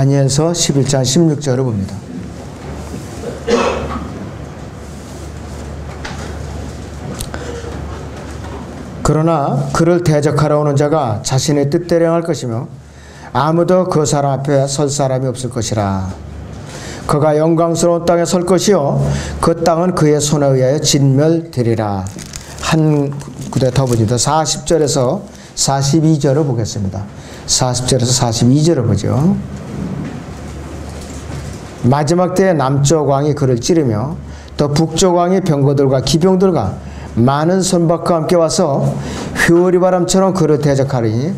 다니엘서 11장 16절을 봅니다. 그러나 그를 대적하러 오는 자가 자신의 뜻대로 행할 것이며 아무도 그 사람 앞에 설 사람이 없을 것이라. 그가 영광스러운 땅에 설 것이요 그 땅은 그의 손에 의하여 진멸되리라. 한 구대 더 보니다. 40절에서 42절을 보겠습니다. 40절에서 42절을 보죠. 마지막 때에 남쪽 왕이 그를 찌르며 또 북쪽 왕이 병거들과 기병들과 많은 선박과 함께 와서 회오리 바람처럼 그를 대적하리니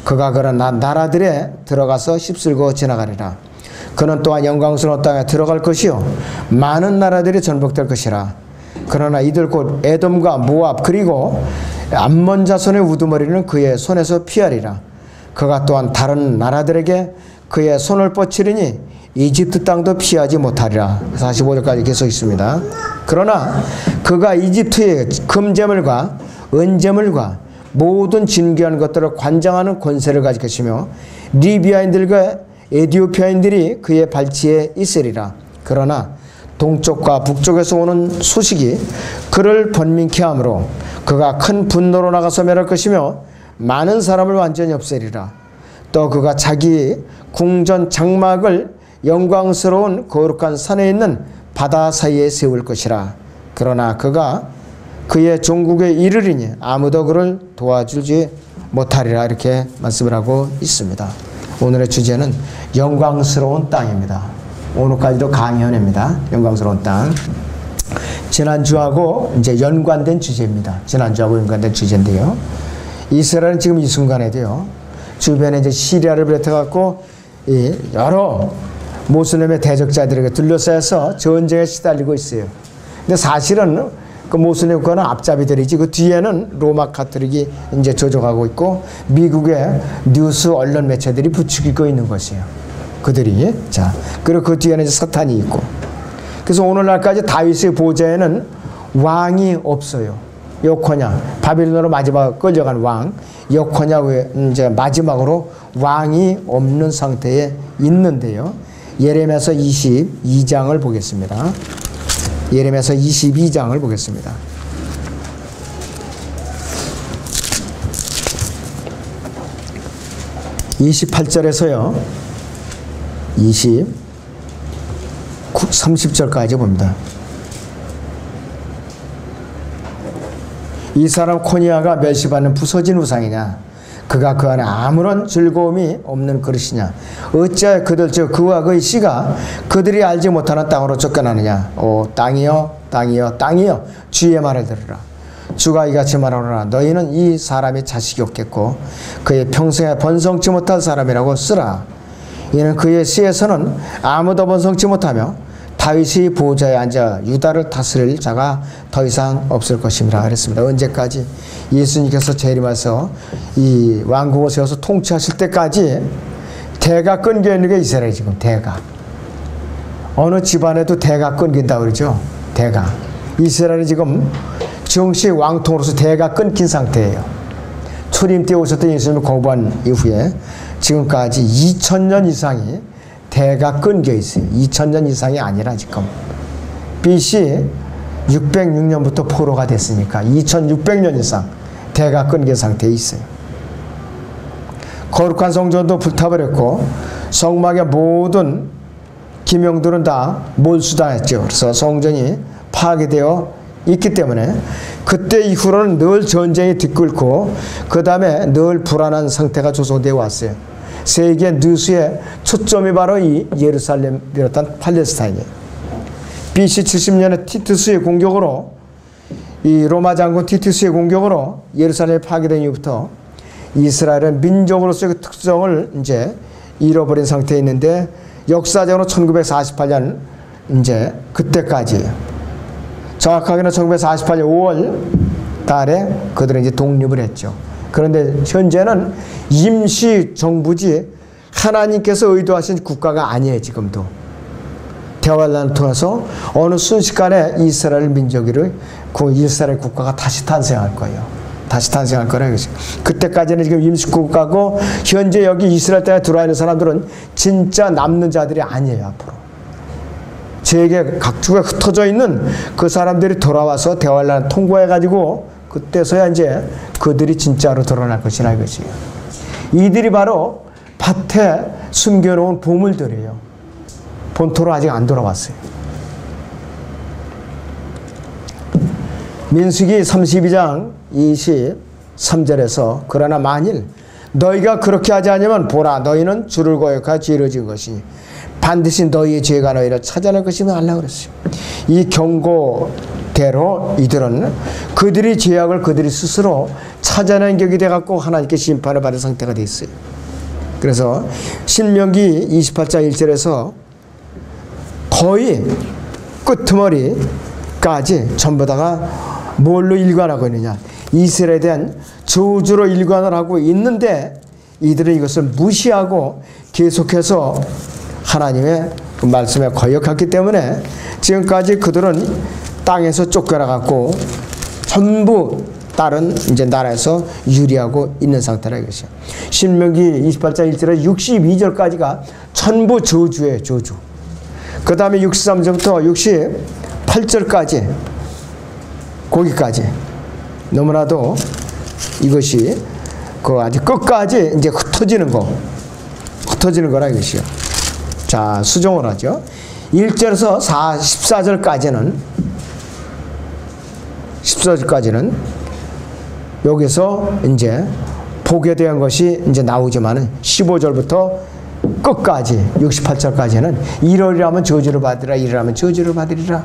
그가 그런 나라들에 들어가서 휩쓸고 지나가리라. 그는 또한 영광스러운 땅에 들어갈 것이요 많은 나라들이 전복될 것이라. 그러나 이들 곧 에돔과 모압 그리고 암몬 자손의 우두머리는 그의 손에서 피하리라. 그가 또한 다른 나라들에게 그의 손을 뻗치리니 이집트 땅도 피하지 못하리라. 45절까지 계속 있습니다. 그러나 그가 이집트의 금제물과 은제물과 모든 진귀한 것들을 관장하는 권세를 가질 것이며 리비아인들과 에디오피아인들이 그의 발치에 있으리라. 그러나 동쪽과 북쪽에서 오는 소식이 그를 번민케 하므로 그가 큰 분노로 나가서 멸할 것이며 많은 사람을 완전히 없애리라. 또 그가 자기 궁전 장막을 영광스러운 거룩한 산에 있는 바다 사이에 세울 것이라. 그러나 그가 그의 종국에 이르리니 아무도 그를 도와주지 못하리라. 이렇게 말씀을 하고 있습니다. 오늘의 주제는 영광스러운 땅입니다. 오늘까지도 강연입니다. 영광스러운 땅. 지난주하고 이제 연관된 주제입니다. 지난주하고 연관된 주제인데요. 이스라엘은 지금 이 순간에도요, 주변에 이제 시리아를 비롯해갖고 여러 모슬림의 대적자들에게 둘러싸여서 전쟁에 시달리고 있어요. 근데 사실은 그 모슬림 국가는 앞잡이들이지 그 뒤에는 로마 카톨릭이 이제 조종하고 있고 미국의 뉴스 언론 매체들이 부추기고 있는 것이에요. 그들이. 자, 그리고 그 뒤에는 이제 사탄이 있고. 그래서 오늘날까지 다윗의 보좌에는 왕이 없어요. 여코냐, 바빌론으로 마지막 끌려간 왕 여코냐 이제 마지막으로 왕이 없는 상태에 있는데요. 예레미야서 22장을 보겠습니다. 예레미야서 22장을 보겠습니다. (28절에서요) 30절까지 봅니다. 이 사람 코니아가 멸시받는 부서진 우상이냐? 그가 그 안에 아무런 즐거움이 없는 그릇이냐? 어찌하여 그들 즉 그와 그의 씨가 그들이 알지 못하는 땅으로 쫓겨나느냐? 오 땅이여 땅이여 땅이여 주의 말을 들으라. 주가 이같이 말하노라. 너희는 이 사람이 자식이 없겠고 그의 평생에 번성치 못할 사람이라고 쓰라. 이는 그의 씨에서는 아무도 번성치 못하며 다윗이 보좌에 앉아 유다를 다스릴 자가 더 이상 없을 것입니다. 그랬습니다. 언제까지? 예수님께서 재림하셔서 이 왕국을 세워서 통치하실 때까지 대가 끊겨 있는 게 이스라엘. 지금 대가 어느 집안에도 대가 끊긴다고 그러죠. 대가. 이스라엘이 지금 정식 왕통으로서 대가 끊긴 상태예요. 초림 때 오셨던 예수님을 거부한 이후에 지금까지 2000년 이상이 대가 끊겨 있어요. 2000년 이상이 아니라 지금 BC 606년부터 포로가 됐으니까 2600년 이상 대가 끊긴 상태에 있어요. 거룩한 성전도 불타버렸고 성막의 모든 기명들은 다 몰수당했죠. 그래서 성전이 파괴되어 있기 때문에 그때 이후로는 늘 전쟁이 뒤끓고 그 다음에 늘 불안한 상태가 조성되어 왔어요. 세계 뉴스의 초점이 바로 이 예루살렘 비롯한 팔레스타인이에요. BC 70년에 티투스의 공격으로 이 로마 장군 티투스의 공격으로 예루살렘이 파괴된 이후부터 이스라엘은 민족으로서의 그 특성을 이제 잃어버린 상태에 있는데 역사적으로 1948년 이제 그때까지예요. 정확하게는 1948년 5월 달에 그들은 이제 독립을 했죠. 그런데 현재는 임시 정부지 하나님께서 의도하신 국가가 아니에요. 지금도 대화를 통해서 어느 순식간에 이스라엘 민족을 이스라엘 국가가 다시 탄생할 거예요. 다시 탄생할 거라 이거지. 그때까지는 지금 임시국가고 현재 여기 이스라엘 땅에 들어와 있는 사람들은 진짜 남는 자들이 아니에요. 앞으로 세계 각주가 흩어져 있는 그 사람들이 돌아와서 대환란을 통과해가지고 그때서야 이제 그들이 진짜로 드러날 것이라 이것이. 이들이 바로 밭에 숨겨놓은 보물들이에요. 본토로 아직 안 돌아왔어요. 민수기 32장 23절에서 그러나 만일 너희가 그렇게 하지 않으면 보라 너희는 주를 거역하여 죄를 지은 것이니 반드시 너희의 죄가 너희를 찾아낼 것이며 하려고 그랬어요. 이 경고대로 이들은 그들이 죄악을 그들이 스스로 찾아낸 격이 돼갖고 하나님께 심판을 받은 상태가 돼 있어요. 그래서 신명기 28장 1절에서 거의 끄트머리까지 전부 다가 뭘로 일관하고 있느냐, 이스라엘에 대한 저주로 일관을 하고 있는데 이들은 이것을 무시하고 계속해서 하나님의 그 말씀에 거역했기 때문에 지금까지 그들은 땅에서 쫓겨나갔고 전부 다른 이제 나라에서 유리하고 있는 상태라 이것이요. 신명기 28장 1절에 62절까지가 전부 저주예요. 저주. 그 다음에 63절부터 68절까지 거기까지 너무나도 이것이 그 아주 끝까지 이제 흩어지는 거라 이것이요. 자, 수정을 하죠. 1절에서 14절까지는 여기서 이제 복에 대한 것이 이제 나오지만은 15절부터 끝까지 68절까지는 이러리라면 저주를 받으리라, 이러라면 저주를 받으리라.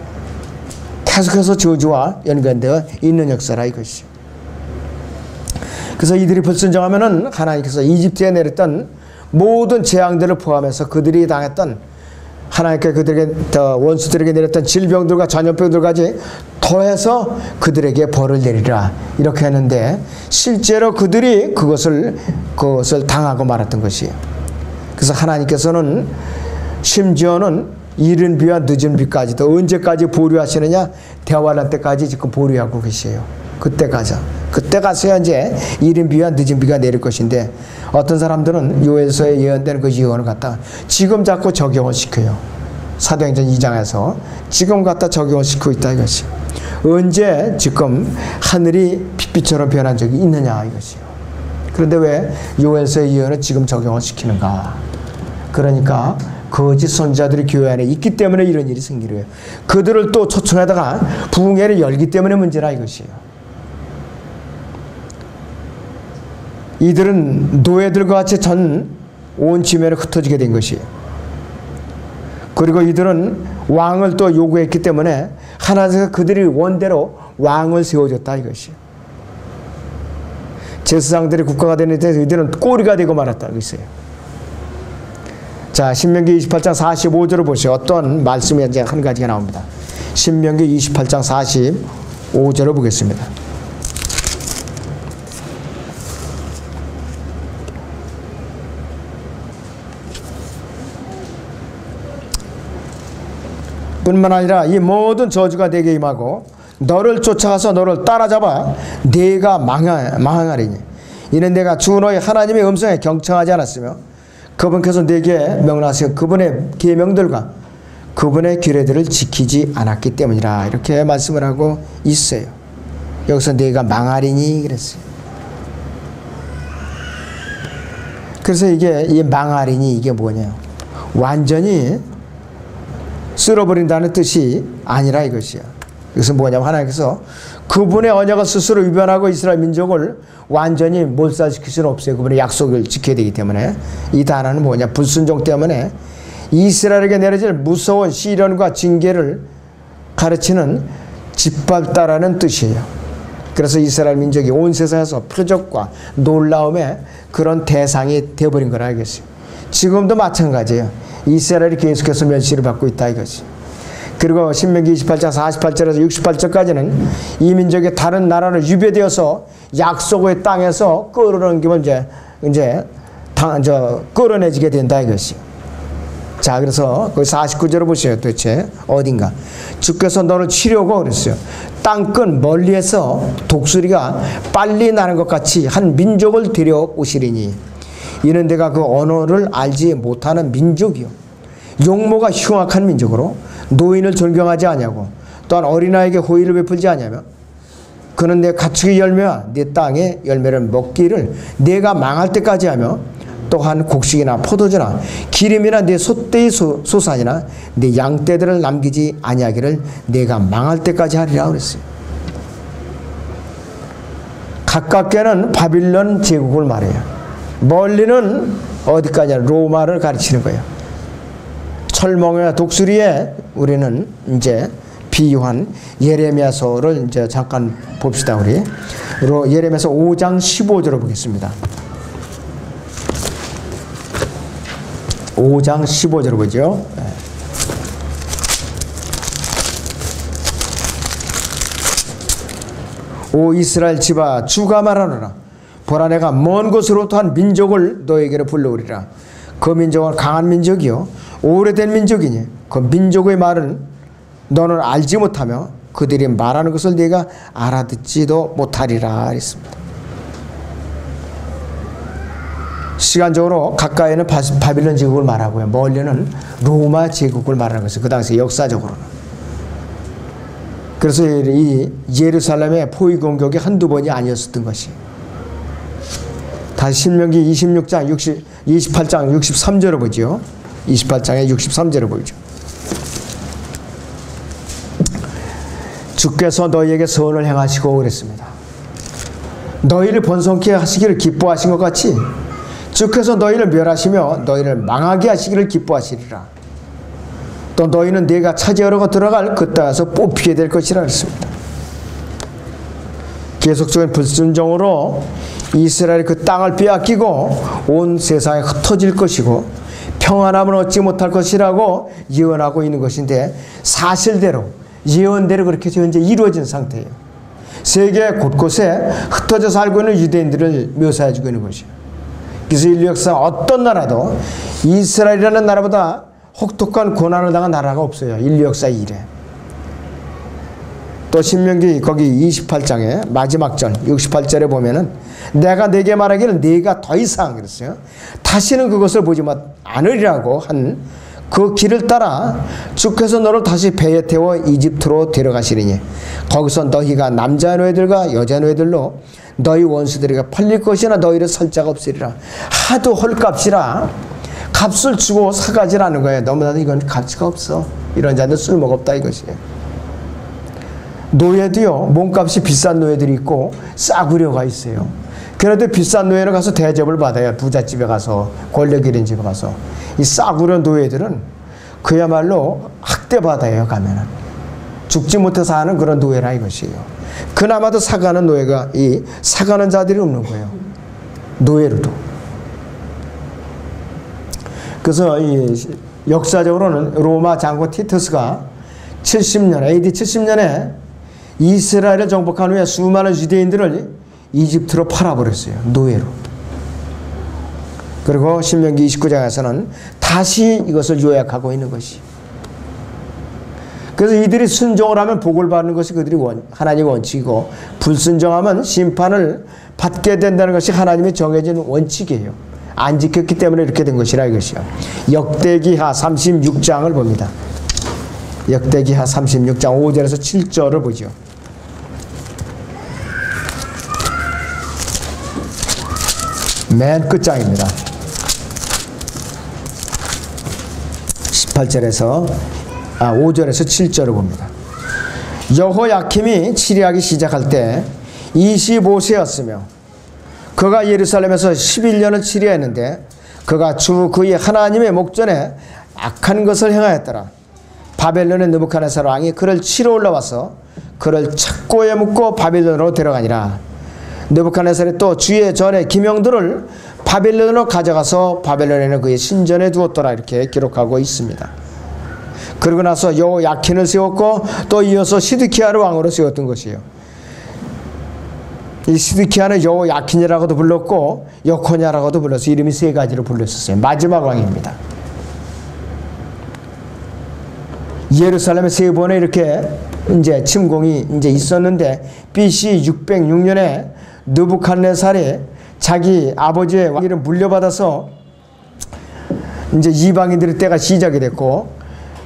계속해서 저주와 연관되어 있는 역사라 이것이. 그래서 이들이 불순종하면은 하나님께서 이집트에 내렸던 모든 재앙들을 포함해서 그들이 당했던 하나님께 그들에게 원수들에게 내렸던 질병들과 전염병들까지 더해서 그들에게 벌을 내리라 이렇게 했는데 실제로 그들이 그것을 당하고 말았던 것이에요. 그래서 하나님께서는 심지어는 이른 비와 늦은 비까지도 언제까지 보류하시느냐, 대환란 때까지 지금 보류하고 계세요. 그때 가서야 이제 이른 비와 늦은 비가 내릴 것인데 어떤 사람들은 요엘서에 예언되는 그 예언을 갖다 지금 자꾸 적용을 시켜요. 사도행전 2장에서 지금 갖다 적용을 시키고 있다 이것이. 언제 지금 하늘이 핏빛처럼 변한 적이 있느냐 이것이요. 그런데 왜 요엘서의 예언을 지금 적용을 시키는가? 그러니까 거짓 선지자들이 교회 안에 있기 때문에 이런 일이 생기려요. 그들을 또 초청하다가 부흥회를 열기 때문에 문제라 이것이에요. 이들은 노예들과 같이 전 온 지면에 흩어지게 된 것이에요. 그리고 이들은 왕을 또 요구했기 때문에 하나님께서 그들이 원대로 왕을 세워줬다 이것이에요. 제사장들이 국가가 되는데 이들은 꼬리가 되고 말았다 이것이에요. 자, 신명기 28장 45절을 보시오. 어떤 말씀이 이제 한 가지가 나옵니다. 신명기 28장 45절을 보겠습니다. 뿐만 아니라 이 모든 저주가 내게 임하고 너를 쫓아가서 너를 따라잡아 네가 망하리니 이는 내가 주 너희 하나님의 음성에 경청하지 않았으며 그분께서 내게 명하시고 그분의 계명들과 그분의 규례들을 지키지 않았기 때문이라 이렇게 말씀을 하고 있어요. 여기서 네가 망하리니 그랬어요. 그래서 이 망하리니 이게 뭐냐, 완전히 쓸어버린다는 뜻이 아니라 이것이야. 이것은 뭐냐면 하나님께서 그분의 언약을 스스로 위반하고 이스라엘 민족을 완전히 몰살시킬 수는 없어요. 그분의 약속을 지켜야 되기 때문에. 이 단어는 뭐냐, 불순종 때문에 이스라엘에게 내려질 무서운 시련과 징계를 가르치는 짓밟다라는 뜻이에요. 그래서 이스라엘 민족이 온 세상에서 표적과 놀라움의 그런 대상이 되어버린 거라 알겠어요. 지금도 마찬가지예요. 이스라엘이 계속해서 멸시를 받고 있다 이것이. 그리고 신명기 28장 48절에서 68절까지는 이 민족이 다른 나라를 유배되어서 약속의 땅에서 끌어넘기면 이제 끌어내지게 된다 이것이. 자, 그래서 그 49절을 보세요. 도대체 어딘가. 주께서 너를 치려고 그랬어요. 땅끝 멀리에서 독수리가 빨리 나는 것 같이 한 민족을 데려오시리니 이는 내가 그 언어를 알지 못하는 민족이요. 용모가 흉악한 민족으로 노인을 존경하지 아니하고 또한 어린아이에게 호의를 베풀지 아니하며 그는 내 가축의 열매와 내 땅의 열매를 먹기를 내가 망할 때까지 하며 또한 곡식이나 포도주나 기름이나 내 소떼의 소산이나 내 양떼들을 남기지 아니하기를 내가 망할 때까지 하리라 그랬어요. 가깝게는 바빌론 제국을 말해요. 멀리는 어디까지냐? 로마를 가르치는 거예요. 철멍이와 독수리에 우리는 이제 비유한 예레미야서를 이제 잠깐 봅시다. 우리 예레미야서 5장 15절을 보겠습니다. 5장 15절을 보죠. 오 이스라엘 집아 주가 말하노라. 보라 내가 먼 곳으로부터 한 민족을 너에게로 불러오리라. 그 민족은 강한 민족이요 오래된 민족이니 그 민족의 말은 너는 알지 못하며 그들이 말하는 것을 네가 알아듣지도 못하리라 했습니다. 시간적으로 가까이는 바빌론 제국을 말하고요. 멀리는 로마 제국을 말하는 것이죠. 그 당시 역사적으로는. 그래서 이 예루살렘의 포위 공격이 한두 번이 아니었던 것이. 다시 신명기 28장 63절을 보죠. 28장의 63절을 보죠. 주께서 너희에게 선을 행하시고 그랬습니다. 너희를 번성케 하시기를 기뻐하신 것 같이 주께서 너희를 멸하시며 너희를 망하게 하시기를 기뻐하시리라. 또 너희는 네가 차지하려고 들어갈 그 땅에서 뽑히게 될 것이라 했습니다. 계속적인 불순종으로 이스라엘이 그 땅을 빼앗기고 온 세상에 흩어질 것이고 평안함을 얻지 못할 것이라고 예언하고 있는 것인데 사실대로 예언대로 그렇게 현재 이루어진 상태예요. 세계 곳곳에 흩어져 살고 있는 유대인들을 묘사해주고 있는 것이에요. 그래서 인류 역사 어떤 나라도 이스라엘이라는 나라보다 혹독한 고난을 당한 나라가 없어요. 인류 역사 이래. 또 신명기 거기 28장에 마지막 절 68절에 보면은 내가 내게 말하기를 네가 더 이상 그랬어요. 다시는 그것을 보지 않으리라고 한 그 길을 따라 주께서 너를 다시 배에 태워 이집트로 데려가시리니 거기서 너희가 남자 노예들과 여자 노예들로 너희 원수들에게 팔릴 것이나 너희를 살 자가 없으리라. 하도 헐값이라 값을 주고 사가지라는 거예요. 너무나도 이건 가치가 없어. 이런 자들 쓸모가 없다 이것이에요. 노예도요 몸값이 비싼 노예들이 있고 싸구려가 있어요. 그래도 비싼 노예로 가서 대접을 받아요. 부잣집에 가서 권력 있는 집에 가서. 이 싸구려 노예들은 그야말로 학대받아요. 가면은 죽지 못해서 하는 그런 노예라 이것이에요. 그나마도 사가는 노예가 이 사가는 자들이 없는 거예요. 노예로도. 그래서 이 역사적으로는 로마 장군 티투스가 70년 AD 70년에 이스라엘을 정복한 후에 수많은 유대인들을 이집트로 팔아버렸어요. 노예로. 그리고 신명기 29장에서는 다시 이것을 요약하고 있는 것이. 그래서 이들이 순종을 하면 복을 받는 것이 그들이 하나님의 원칙이고 불순종하면 심판을 받게 된다는 것이 하나님이 정해진 원칙이에요. 안 지켰기 때문에 이렇게 된 것이라 이것이요. 역대기하 36장을 봅니다. 역대기하 36장 5절에서 7절을 보죠. 맨 끝장입니다. 18절에서 5절에서 7절을 봅니다. 여호야킴이 치리하기 시작할 때 25세였으며 그가 예루살렘에서 11년을 치리했는데 그가 주 그의 하나님의 목전에 악한 것을 행하였더라. 바벨론의 느부갓네살 왕이 그를 치러 올라와서 그를 착고에 묶고 바벨론으로 데려가니라. 느부갓네살이 또 주의 전에 기명들을 바벨론으로 가져가서 바벨론에는 그의 신전에 두었더라. 이렇게 기록하고 있습니다. 그러고 나서 여호야킨을 세웠고 또 이어서 시드키야를 왕으로 세웠던 것이에요. 이 시드키야는 여호야킨이라고도 불렀고 여코냐라고도 불러서 이름이 세 가지로 불렸었어요. 마지막 왕입니다. 예루살렘에 세 번에 이렇게 이제 침공이 이제 있었는데 BC 606년에 느부갓네살이 자기 아버지의 왕위를 물려받아서 이제 이방인들의 때가 시작이 됐고,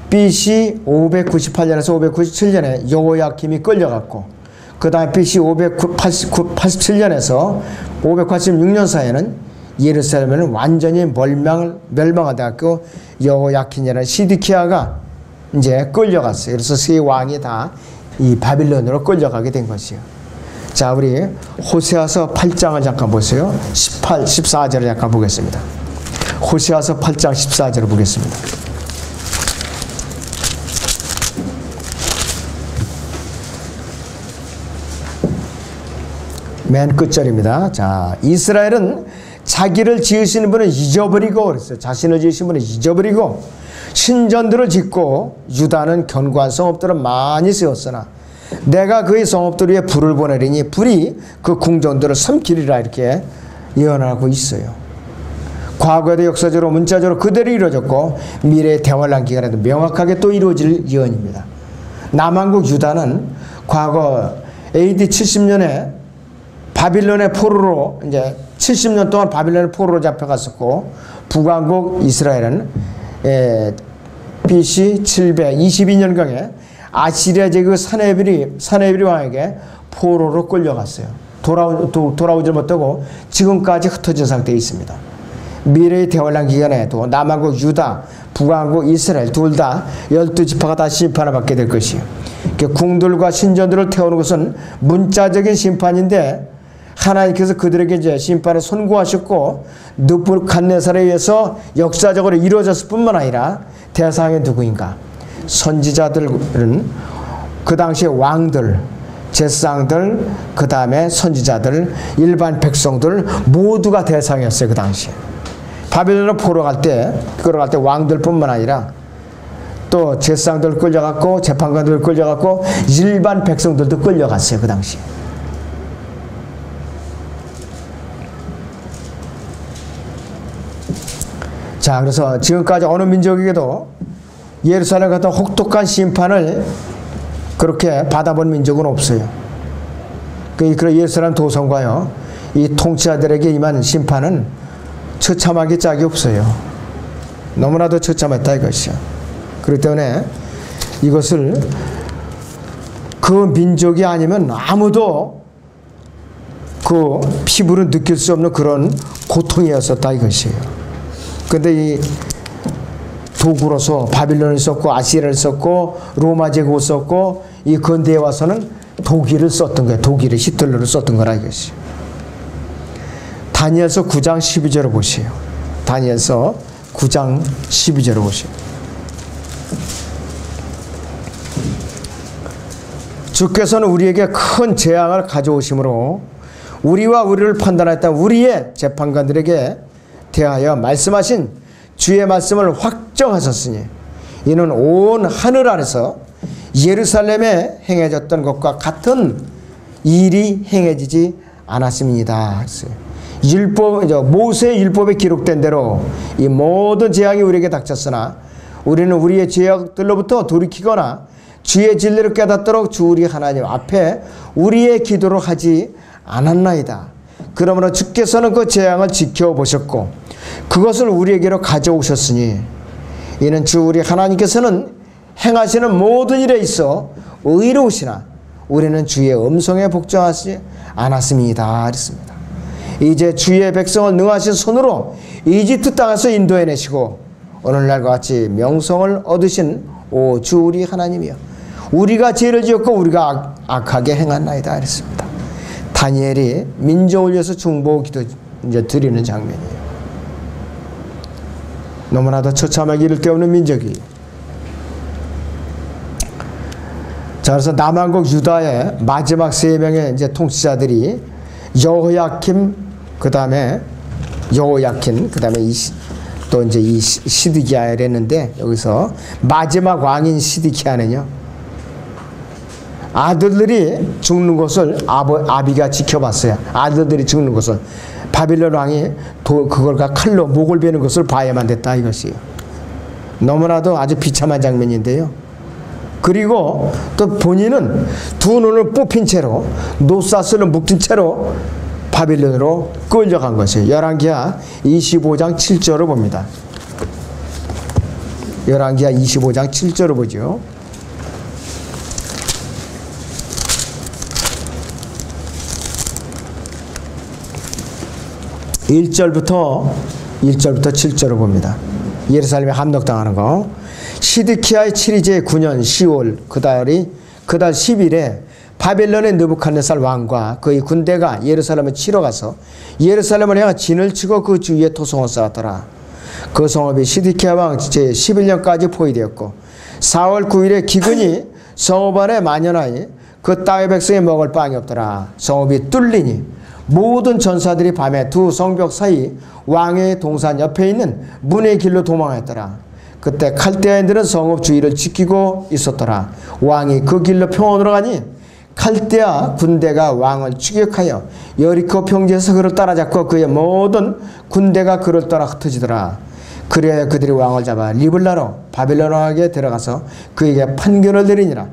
BC 598년에서 597년에 여호야김이 끌려갔고, 그 다음에 BC 587년에서 586년 사이에는 예루살렘은 완전히 멸망하다고 여호야킨이라는 시드키야가 이제 끌려갔어요. 그래서 세 왕이 다 이 바빌론으로 끌려가게 된 것이요. 자, 우리 호세아서 8장을 잠깐 보세요. 14절을 잠깐 보겠습니다. 호세아서 8장 14절을 보겠습니다. 맨 끝절입니다. 자, 이스라엘은 자기를 지으시는 분은 잊어버리고, 그랬어요. 자신을 지으신 분은 잊어버리고 신전들을 짓고, 유다는 견고한 성읍들을 많이 세웠으나 내가 그의 성읍들 위에 불을 보내리니 불이 그 궁전들을 삼키리라, 이렇게 예언하고 있어요. 과거에도 역사적으로 문자적으로 그대로 이루어졌고 미래의 대환란 기간에도 명확하게 또 이루어질 예언입니다. 남한국 유다는 과거 AD 70년에 바빌론의 포로로 이제 70년 동안 바빌론의 포로로 잡혀갔었고, 북왕국 이스라엘은 BC 722년경에 아시리아 제국 사네비리 왕에게 포로로 끌려갔어요. 돌아오지 못하고 지금까지 흩어진 상태에 있습니다. 미래의 대환란 기간에도 남한국 유다, 북왕국 이스라엘 둘 다 12지파가 다 심판을 받게 될 것이에요. 궁들과 신전들을 태우는 것은 문자적인 심판인데, 하나님께서 그들에게 이제 심판을 선고하셨고, 느부갓네살에 의해서 역사적으로 이루어졌을 뿐만 아니라 대상이 누구인가? 선지자들은 그 당시에 왕들, 제사장들, 그 다음에 선지자들, 일반 백성들 모두가 대상이었어요. 그 당시에 바빌론으로 끌어갈 때 왕들뿐만 아니라 또 제사장들 끌려갔고, 재판관들 끌려갔고, 일반 백성들도 끌려갔어요. 그 당시에. 자, 그래서 지금까지 어느 민족에게도 예루살렘 같은 혹독한 심판을 그렇게 받아본 민족은 없어요. 그 예루살렘 도성과요, 이 통치자들에게 임한 심판은 처참하기 짝이 없어요. 너무나도 처참했다 이것이요. 그렇기 때문에 이것을 그 민족이 아니면 아무도 그 피부로 느낄 수 없는 그런 고통이었었다 이것이에요. 근데 이 도구로서 바빌론을 썼고, 아시리아를 썼고, 로마 제국을 썼고, 이 근대에 와서는 독일을 썼던 거예요. 독일을 히틀러를 썼던 거라 이것이. 다니엘서 9장 12절을 보세요. 다니엘서 9장 12절을 보세요. 주께서는 우리에게 큰 재앙을 가져오심으로 우리와 우리를 판단했던 우리의 재판관들에게 대하여 말씀하신 주의 말씀을 확정하셨으니 이는 온 하늘 아래서 예루살렘에 행해졌던 것과 같은 일이 행해지지 않았습니다. 모세의 율법에 기록된 대로 이 모든 재앙이 우리에게 닥쳤으나 우리는 우리의 죄악들로부터 돌이키거나 주의 진리를 깨닫도록 주 우리 하나님 앞에 우리의 기도를 하지 않았나이다. 그러므로 주께서는 그 재앙을 지켜보셨고 그것을 우리에게로 가져오셨으니 이는 주 우리 하나님께서는 행하시는 모든 일에 있어 의로우시나 우리는 주의 음성에 복종하지 않았습니다. 그랬습니다. 이제 주의 백성을 능하신 손으로 이집트 땅에서 인도해내시고 오늘날과 같이 명성을 얻으신 오 주 우리 하나님이여 우리가 죄를 지었고 우리가 악하게 행했나이다. 그랬습니다. 다니엘이 민족을 위해서 중보 기도 이제 드리는 장면이에요. 너무나도 처참하게 이를 때우는 민족이. 자, 그래서 남한국 유다의 마지막 세 명의 이제 통치자들이 여호야킴, 그 다음에 여호야킨, 그 다음에 또 이제 이 시드기야를 했는데 여기서 마지막 왕인 시드기야는요. 아들들이 죽는 것을 아비가 지켜봤어요. 아들들이 죽는 것을 바빌론 왕이 그걸 칼로 목을 베는 것을 봐야만 됐다 이것이에요. 너무나도 아주 비참한 장면인데요. 그리고 또 본인은 두 눈을 뽑힌 채로 노사슬로 묶인 채로 바빌론으로 끌려간 것이에요. 열왕기하 25장 7절을 봅니다. 열왕기하 25장 7절을 보죠. 1절부터 7절을 봅니다. 예루살렘에 함락당하는 거. 시드키야의 7위제 9년 10월 그달 10일에 바벨론의 느부갓네살 왕과 그의 군대가 예루살렘을 치러 가서 예루살렘을 향해 진을 치고 그 주위에 토성을 쌓았더라. 그 성읍이 시드키야 왕 제11년까지 포위되었고 4월 9일에 기근이 성읍 안에 만연하니 그 땅의 백성이 먹을 빵이 없더라. 성읍이 뚫리니 모든 전사들이 밤에 두 성벽 사이 왕의 동산 옆에 있는 문의 길로 도망했더라. 그때 칼데아인들은 성읍 주위를 지키고 있었더라. 왕이 그 길로 평원으로 가니 칼데아 군대가 왕을 추격하여 여리코 평지에서 그를 따라잡고 그의 모든 군대가 그를 따라 흩어지더라. 그래야 그들이 왕을 잡아 리블라로 바벨론 왕에게 들어가서 그에게 판결을 내리니라.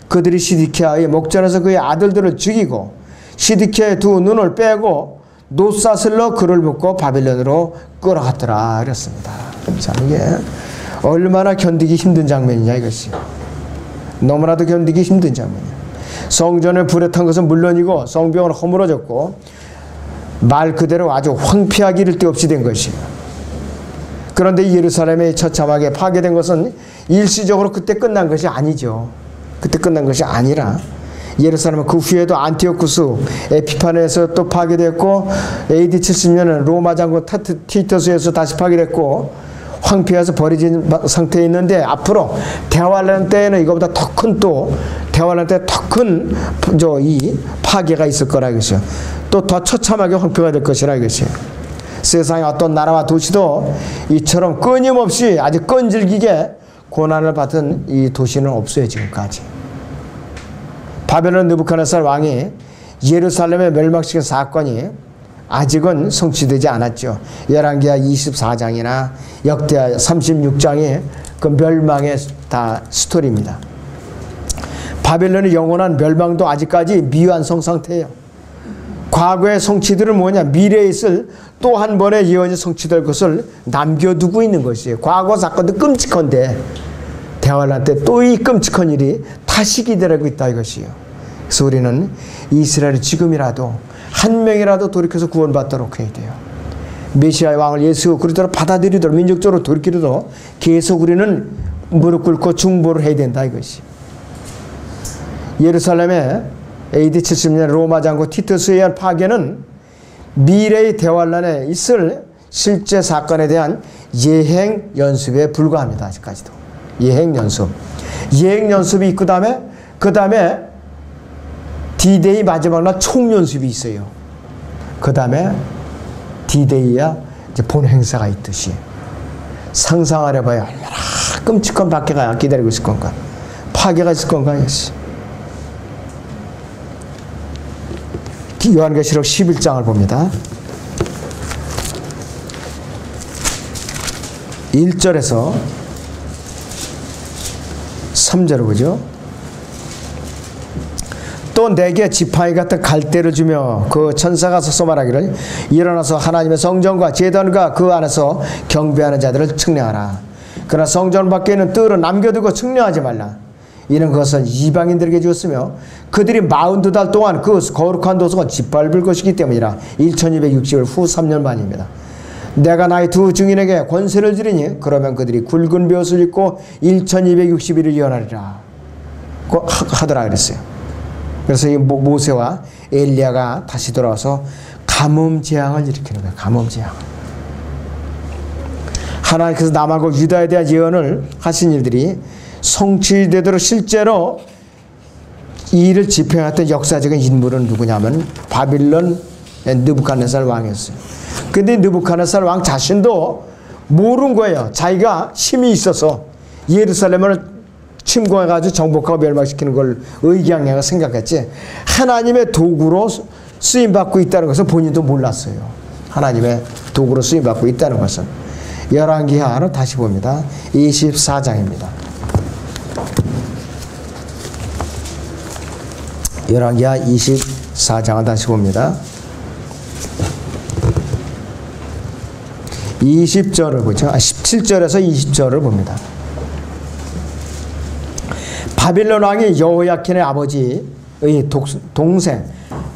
그들이 시드키야의 목전에서 그의 아들들을 죽이고 시드키야의 두 눈을 빼고 노사슬로 그를 묶고 바벨론으로 끌어갔더라. 이랬습니다. 자, 이게 얼마나 견디기 힘든 장면이냐 이것이. 너무나도 견디기 힘든 장면이야. 성전을 불에 탄 것은 물론이고 성벽은 허물어졌고 말 그대로 아주 황폐하기 이를 데 없이 된 것이에요. 그런데 예루살렘이 처참하게 파괴된 것은 일시적으로 그때 끝난 것이 아니죠. 그때 끝난 것이 아니라 예루살렘은 그 후에도 안티오쿠스 에피파네에서 또 파괴됐고 AD 70년은 로마 장군 티투스에서 다시 파괴됐고 황폐해서 버려진 상태에 있는데 앞으로 대환란 때에는 이거보다 더 큰 또 대환란 때 더 큰 이 파괴가 있을 거라 이것이요. 또 더 처참하게 황폐가 될 것이라 이것이요. 세상의 어떤 나라와 도시도 이처럼 끊임없이 아주 끈질기게 고난을 받은 이 도시는 없어요 지금까지. 바벨론 느부갓네살 왕이 예루살렘에 멸망시킨 사건이 아직은 성취되지 않았죠. 열왕기하 24장이나 역대하 36장이 그 멸망의 다 스토리입니다. 바벨론의 영원한 멸망도 아직까지 미완성 상태예요. 과거의 성취들은 뭐냐? 미래에 있을 또 한 번의 예언이 성취될 것을 남겨두고 있는 것이에요. 과거 사건도 끔찍한데 대환란 때 또 이 끔찍한 일이 다시 기다리고 있다 이것이에요. 그래서 우리는 이스라엘이 지금이라도 한 명이라도 돌이켜서 구원받도록 해야 돼요. 메시아의 왕을 예수 그리스도로 받아들이도록 민족적으로 돌이키도록 계속 우리는 무릎 꿇고 중보를 해야 된다 이것이. 예루살렘에 AD 70년 로마 장군 티투스에 의한 파괴는 미래의 대환란에 있을 실제 사건에 대한 예행 연습에 불과합니다. 아직까지도. 예행 연습. 예행 연습이 있고 그 다음에 D-Day 마지막 날 총연습이 있어요. 그 다음에 D-Day야 이제 본 행사가 있듯이. 상상을 해봐요. 얼마나 끔찍한 파괴가 기다리고 있을 건가. 파괴가 있을 건가. 요한계시록 11장을 봅니다. 1절에서 3절을 보죠. 또 내게 지팡이 같은 갈대를 주며 그 천사가 서서 말하기를 일어나서 하나님의 성전과 제단과 그 안에서 경배하는 자들을 측량하라. 그러나 성전 밖에 있는 뜰은 남겨두고 측량하지 말라. 이는 그것은 이방인들에게 주었으며 그들이 42달 동안 그 거룩한 도성을 짓밟을 것이기 때문이라. 1260일 후 3년 만입니다. 내가 나의 두 증인에게 권세를 주리니 그러면 그들이 굵은 벼옷을 입고 1260일을 예언하리라 하더라 그랬어요. 그래서 이 모세와 엘리야가 다시 돌아와서 가뭄 재앙을 일으키는 거예요. 가뭄 재앙. 하나님께서 남하고 유다에 대한 예언을 하신 일들이 성취되도록 실제로 이 일을 집행했던 역사적인 인물은 누구냐면 바빌론 느부갓네살 왕이었어요. 근데 느부갓네살 왕 자신도 모른 거예요. 자기가 힘이 있어서 예루살렘을 침공해가지고 정복하고 멸망시키는 걸 의기양양하게 생각했지 하나님의 도구로 쓰임받고 있다는 것을 본인도 몰랐어요. 하나님의 도구로 쓰임받고 있다는 것은. 열왕기하는 다시 봅니다. 24장입니다. 열왕기하 24장을 다시 봅니다. 20절을 보죠. 17절에서 20절을 봅니다. 바빌론 왕이 여호야킨의 아버지의 동생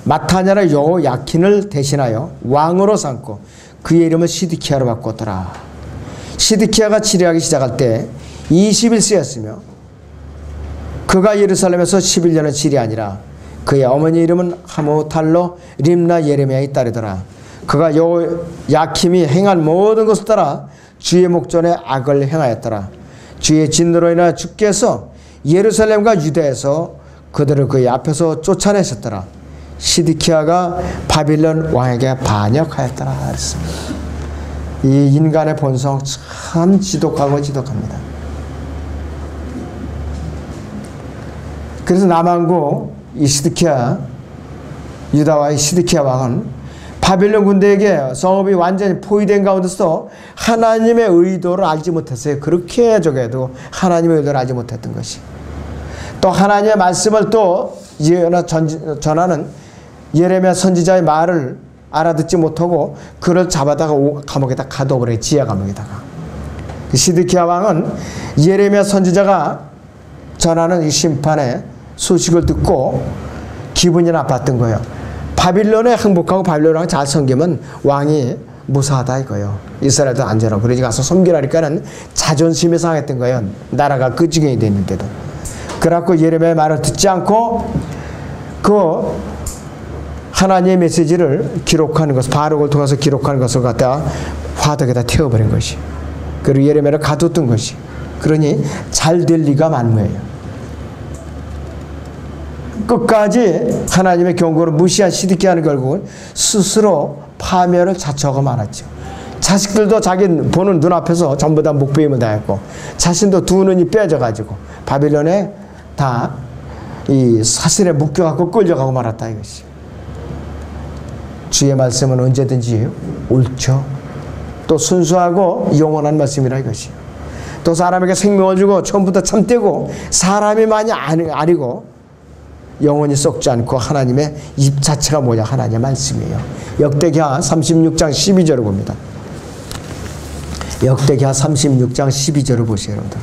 마타냐를 여호야킨을 대신하여 왕으로 삼고 그의 이름을 시드키야로 바꿨더라. 시드키야가 치료하기 시작할 때 21세였으며 그가 예루살렘에서 11년을 치리하니라. 그의 어머니 이름은 하무탈로 림나 예레미야의 딸이더라. 그가 여호야킴이 행한 모든 것을 따라 주의 목전에 악을 행하였더라. 주의 진노로 인하여 주께서 예루살렘과 유다에서 그들을 그의 앞에서 쫓아내셨더라. 시드키야가 바빌론 왕에게 반역하였더라. 이 인간의 본성 참 지독하고 지독합니다. 그래서 남왕국 이 시드키야, 유다와의 시드키야 왕은 바빌론 군대에게 성읍이 완전히 포위된 가운데서 하나님의 의도를 알지 못했어요. 그렇게 저게도 하나님의 의도를 알지 못했던 것이. 또 하나님의 말씀을 또 전하는 예레미야 선지자의 말을 알아듣지 못하고 그를 잡아다가 감옥에다 가둬버려요. 지하 감옥에다가. 시드키야 왕은 예레미야 선지자가 전하는 이 심판의 소식을 듣고 기분이 나빴던 거예요. 바빌론에 항복하고 바빌론 왕 잘 섬기면 왕이 무사하다 이거예요. 이스라엘도 안전하고. 그러지 가서 섬기라니까는 자존심이 상했던 거예요. 나라가 그 지경이 됐는데도. 그래갖고 예레미야의 말을 듣지 않고 그 하나님의 메시지를 기록하는 것, 바룩을 통해서 기록하는 것을 갖다가 화덕에다 태워버린 것이. 그리고 예레미야를 가뒀던 것이. 그러니 잘 될 리가 만무해요. 끝까지 하나님의 경고를 무시한 시드키야는 결국은 스스로 파멸을 자처하고 말았죠. 자식들도 자기 보는 눈앞에서 전부 다 목베임을 당했고 자신도 두 눈이 빼져가지고 바빌론에 다 이 사슬에 묶여갖고 끌려가고 말았다 이것이. 주의 말씀은 언제든지 옳죠. 또 순수하고 영원한 말씀이라 이것이. 또 사람에게 생명을 주고 처음부터 참되고 사람이 많이 아니고 영원히 썩지 않고 하나님의 입 자체가 뭐냐? 하나님의 말씀이에요. 역대기하 36장 12절을 봅니다. 역대기하 36장 12절을 보세요, 여러분들.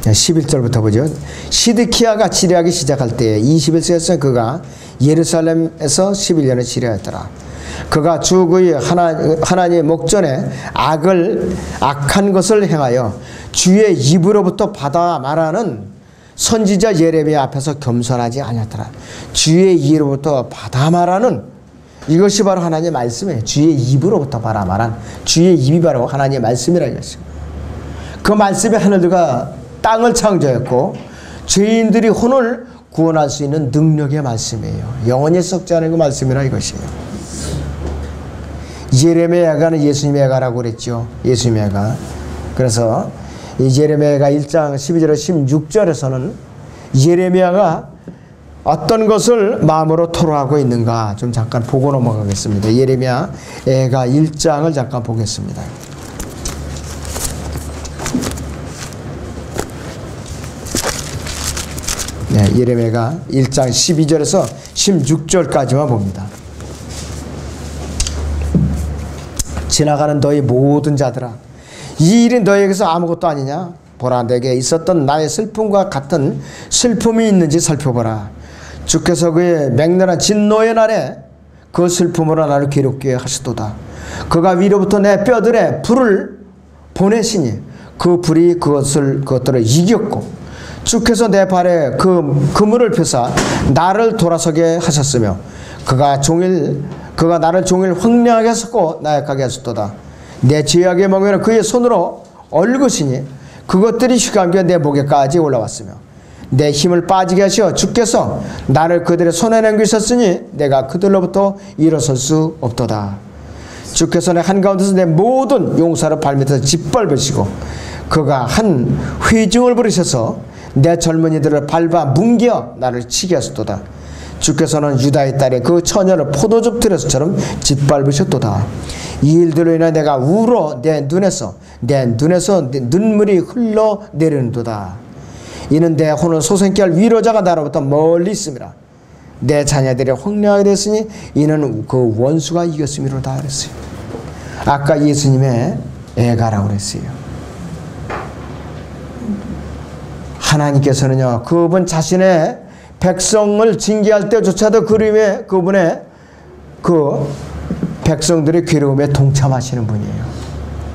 11절부터 보죠. 시드키야가 치료하기 시작할 때 21세였으며 그가 예루살렘에서 11년을 치료했더라. 그가 주 그의 하나님의 목전에 악한 것을 행하여 주의 입으로부터 받아 말하는 선지자 예레미야 앞에서 겸손하지 아니었더라. 주의 입으로부터 받아 말하는 이것이 바로 하나님의 말씀이에요. 주의 입으로부터 받아 말한 주의 입이 바로 하나님의 말씀이라 이것입니다. 그 말씀이 하늘들과 땅을 창조했고 죄인들이 혼을 구원할 수 있는 능력의 말씀이에요. 영원히 썩지 않은 그 말씀이라 이것이에요. 예레미야가 는 예수님의 애가라고 그랬죠. 예수님의 애가. 그래서 이 예레미야가 1장 12절에서 16절에서는 예레미야가 어떤 것을 마음으로 토로하고 있는가 좀 잠깐 보고 넘어가겠습니다. 예레미야 애가 1장을 잠깐 보겠습니다. 네, 예레미야가 1장 12절에서 16절까지만 봅니다. 지나가는 너희 모든 자들아, 이 일이 너희에게서 아무것도 아니냐? 보라, 내게 있었던 나의 슬픔과 같은 슬픔이 있는지 살펴보라. 주께서 그의 맹렬한 진노의 날에 그 슬픔으로 나를 괴롭게 하시도다. 그가 위로부터 내 뼈들에 불을 보내시니 그 불이 그것들을 이겼고 주께서 내 발에 그 그물을 펴사 나를 돌아서게 하셨으며 그가 나를 종일 황량하게 하셨고 나약하게 하셨도다. 내 죄악의 멍에는 그의 손으로 얽으시니 그것들이 휘감겨 내 목에까지 올라왔으며 내 힘을 빠지게 하시어 주께서 나를 그들의 손에 남기셨으니 내가 그들로부터 일어설 수 없도다. 주께서 내 한가운데서 내 모든 용사를 발밑에서 짓밟으시고 그가 한 회중을 부르셔서 내 젊은이들을 밟아 뭉겨 나를 치게 하셨도다. 주께서는 유다의 딸의 그 처녀를 포도즙 들에서처럼 짓밟으셨도다. 이 일들로 인해 내가 울어 내 눈에서 눈물이 흘러내리는도다. 이는 내 혼을 솟아있게 할 위로자가 나로부터 멀리 있음이라. 내 자녀들이 황량하게 됐으니 이는 그 원수가 이겼음이로다 그랬어요. 아까 예수님의 애가라고 그랬어요. 하나님께서는요, 그분 자신의 백성을 징계할 때조차도 그분의 그 백성들의 괴로움에 동참하시는 분이에요.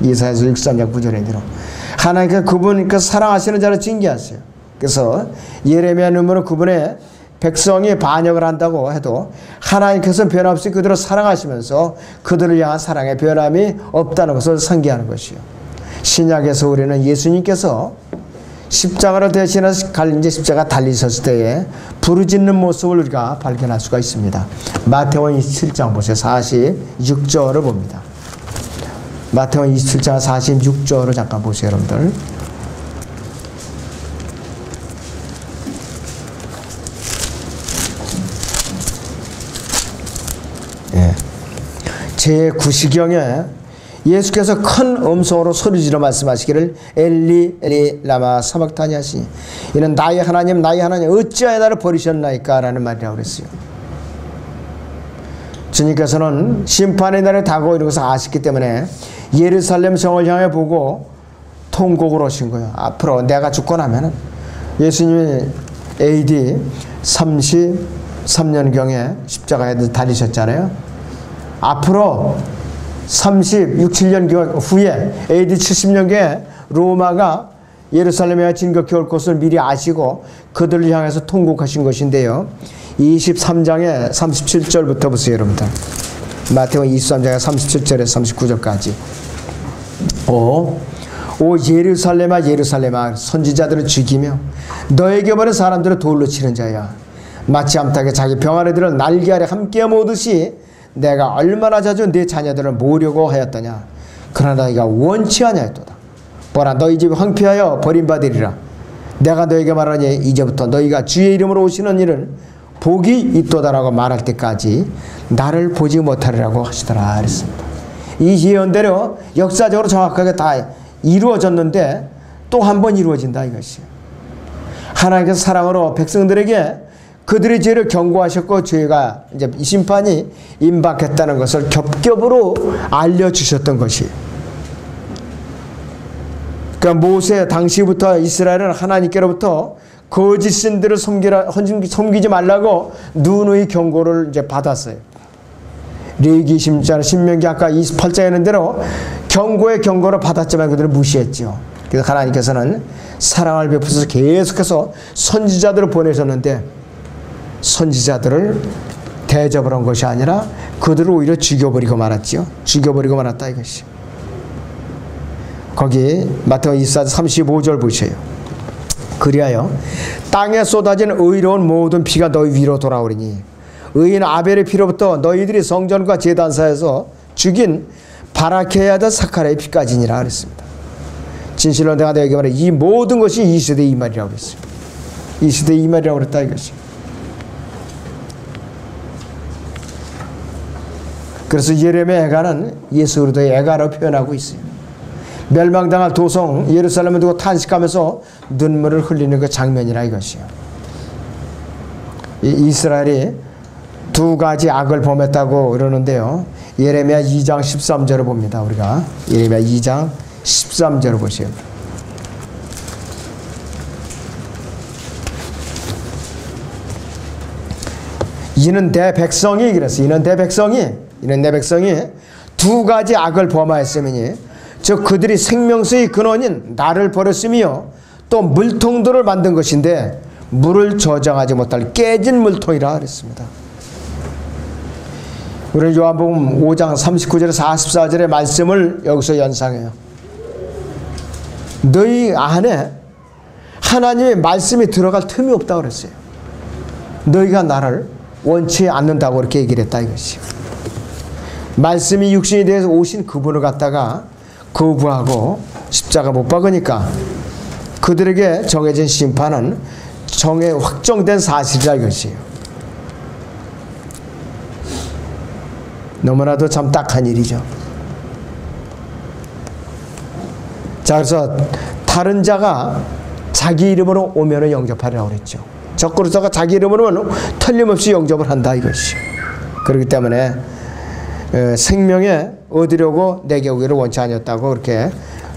이사야서 63장 9절에 대로 하나님께서 그분 사랑하시는 자를 징계하세요. 그래서 예레미야 눈물은 그분의 백성이 반역을 한다고 해도 하나님께서 변함없이 그들을 사랑하시면서 그들을 향한 사랑의 변함이 없다는 것을 상기하는 것이요. 신약에서 우리는 예수님께서 십자가를 대신해서 이제 십자가 달리셨을 때에 부르짖는 모습을 우리가 발견할 수가 있습니다. 마태복음 27장 보세요. 46절을 봅니다. 마태복음 27장 46절을 잠깐 보세요, 여러분들. 예. 제9시경에 예수께서 큰 음성으로 소리지르 말씀하시기를 엘리 엘리 라마 사박타니 하시니 이는 나의 하나님 어찌하여 나를 버리셨나이까 라는 말이라고 그랬어요. 주님께서는 심판의 날에 다가오는 것을 아셨기 때문에 예루살렘 성을 향해 보고 통곡을 하신 거예요. 앞으로 내가 죽고 나면은 예수님이 AD 33년경에 십자가에 달리셨잖아요. 앞으로 36, 7년 후에 AD 70년경에 로마가 예루살렘에 진격해 올 것을 미리 아시고 그들을 향해서 통곡하신 것인데요. 23장에 37절부터 보세요, 여러분들. 마태복음 23장에 37절에서 39절까지. 오 예루살렘아 예루살렘아 선지자들을 죽이며 너에게 보낸 사람들을 돌로 치는 자야. 마치 암탉이 자기 병아리들을 날개 아래 함께 모으듯이 내가 얼마나 자주 네 자녀들을 모으려고 하였더냐. 그러나 너희가 원치 아니하였도다. 보라 너희 집이 황폐하여 버림받으리라. 내가 너에게 말하니 이제부터 너희가 주의 이름으로 오시는 일을 복이 있도다라고 말할 때까지 나를 보지 못하리라고 하시더라 그랬습니다. 이 예언대로 역사적으로 정확하게 다 이루어졌는데 또 한 번 이루어진다 이것이에요. 하나님께서 사랑으로 백성들에게 그들의 죄를 경고하셨고 죄가 이제 이 심판이 임박했다는 것을 겹겹으로 알려주셨던 것이에요. 그러니까 모세 당시부터 이스라엘은 하나님께로부터 거짓 신들을 섬기지 말라고 누누이 경고를 이제 받았어요. 레위기 20장, 신명기 아까 28장에 있는 대로 경고의 경고를 받았지만 그들을 무시했죠. 그래서 하나님께서는 사랑을 베푸셔서 계속해서 선지자들을 보내셨는데 선지자들을 대접을 한 것이 아니라 그들을 오히려 죽여버리고 말았죠. 죽여버리고 말았다 이것이. 거기 마태복음 24장 35절 보세요. 그리하여 땅에 쏟아진 의로운 모든 피가 너희 위로 돌아오리니 의인 아벨의 피로부터 너희들이 성전과 제단사에서 죽인 바라케아다 사카라의 피까지니라 그랬습니다. 진실로 내가 너에게 말해 이 모든 것이 이 시대의 이 말이라고 그랬어요. 이 시대의 이 말이라고 그랬다 이것이. 그래서 예레미야 애가는 예수 그리스도의 애가로 표현하고 있어요. 멸망당할 도성 예루살렘을 두고 탄식하면서 눈물을 흘리는 그 장면이라 이것이요. 이스라엘이 두 가지 악을 범했다고 그러는데요. 예레미야 2장 13절을 봅니다. 우리가 예레미야 2장 13절을 보세요. 이는 내 백성이 그랬어요. 이는 내 백성이 두 가지 악을 범하였으니 즉 그들이 생명수의 근원인 나를 버렸으며 또 물통들을 만든 것인데 물을 저장하지 못할 깨진 물통이라 그랬습니다. 우리는 요한복음 5장 39절에서 44절의 말씀을 여기서 연상해요. 너희 안에 하나님의 말씀이 들어갈 틈이 없다고 그랬어요. 너희가 나를 원치 않는다고 그렇게 얘기를 했다 이것이요. 말씀이 육신이 되어서 오신 그분을 갖다가 거부하고 십자가 못 박으니까 그들에게 정해진 심판은 확정된 사실이라 이것이에요. 너무나도 참 딱한 일이죠. 자, 그래서 다른 자가 자기 이름으로 오면은 영접하라고 그랬죠. 적그리스도가 자기 이름으로 오면 틀림없이 영접을 한다 이것이. 그렇기 때문에 생명에 얻으려고 내게 오기를 원치 아니었다고 그렇게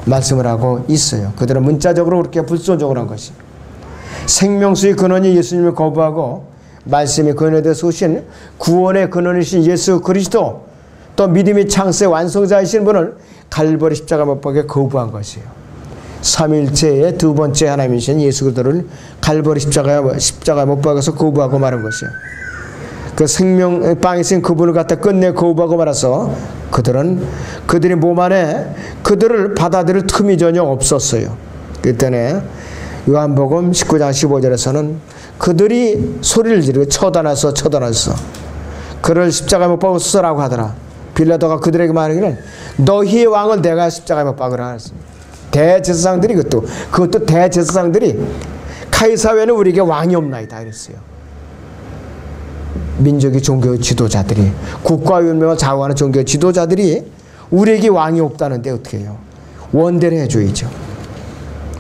말씀을 하고 있어요. 그들은 문자적으로 그렇게 불순종을 한 것이. 생명수의 근원이 예수님을 거부하고 말씀이 근원에 대해서 오신 구원의 근원이신 예수 그리스도, 또 믿음의 창세의 완성자이신 분을 갈보리 십자가 못 박에 거부한 것이에요. 삼위일체의 두 번째 하나님이신 예수 그리스도를 갈보리 십자가에 못 박아서 거부하고 말한 것이에요. 그 생명빵이 있은 그분을 갖다 끝내 거부하고 말아서 그들이 몸 안에 그들을 받아들일 틈이 전혀 없었어요. 그때는 요한복음 19장 15절에서는 그들이 소리를 지르고 처단했어. 그를 십자가에 못 박으소서라고 하더라. 빌라도가 그들에게 말하기를 너희의 왕을 내가 십자가에 못 박으라 했습니다. 대제사장들이 그것도 대제사장들이 카이사 외에는 우리에게 왕이 없나이다 이랬어요. 민족의 종교 지도자들이, 국가 운명을 좌우하는 종교 지도자들이 우리에게 왕이 없다는데 어떻게 해요? 원대로 해줘야죠.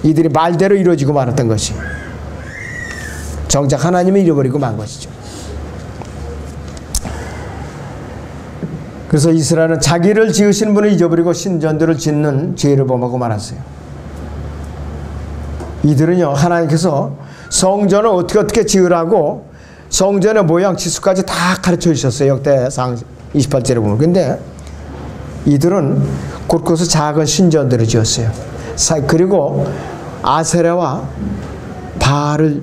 이들이 말대로 이루어지고 말았던 것이 정작 하나님을 잃어버리고 만 것이죠. 그래서 이스라엘은 자기를 지으신 분을 잊어버리고 신전들을 짓는 죄를 범하고 말았어요. 이들은요, 하나님께서 성전을 어떻게 지으라고 성전의 모양 치수까지 다 가르쳐 주셨어요. 역대상 28절에 보면. 근데 이들은 곳곳에 작은 신전들을 지었어요. 그리고 아세라와 바알을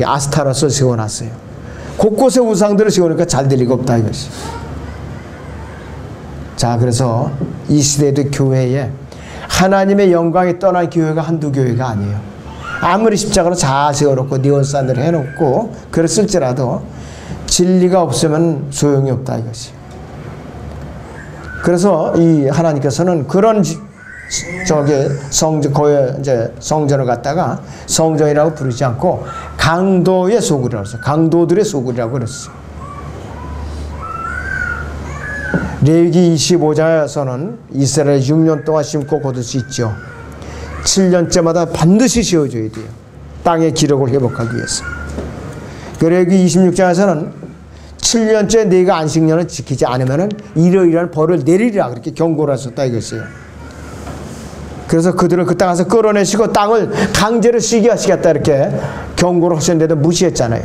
아스타롯을 세워놨어요. 곳곳에 우상들을 세우니까 잘 될 리가 없다 이것이. 자, 그래서 이 시대도 교회에 하나님의 영광이 떠난 교회가 한두 교회가 아니에요. 아무리 십자가로 잘 세워놓고 니온산을 해놓고 그랬을지라도 진리가 없으면 소용이 없다 이것이. 그래서 이 하나님께서는 그런 성전을 갖다가 성전이라고 부르지 않고 강도의 소굴이라고 했어요. 강도들의 소굴이라고 그랬어요. 레위기 25장에서는 이스라엘 6년 동안 심고 거둘 수 있죠. 7년째마다 반드시 씌워줘야 돼요. 땅의 기록을 회복하기 위해서. 레위기 26장에서는 7년째 네가 안식년을 지키지 않으면 이러이러한 벌을 내리리라 그렇게 경고를 하셨다 이것이에요. 그래서 그들을 그 땅에서 끌어내시고 땅을 강제로 쉬게 하시겠다 이렇게 경고를 하셨는데도 무시했잖아요.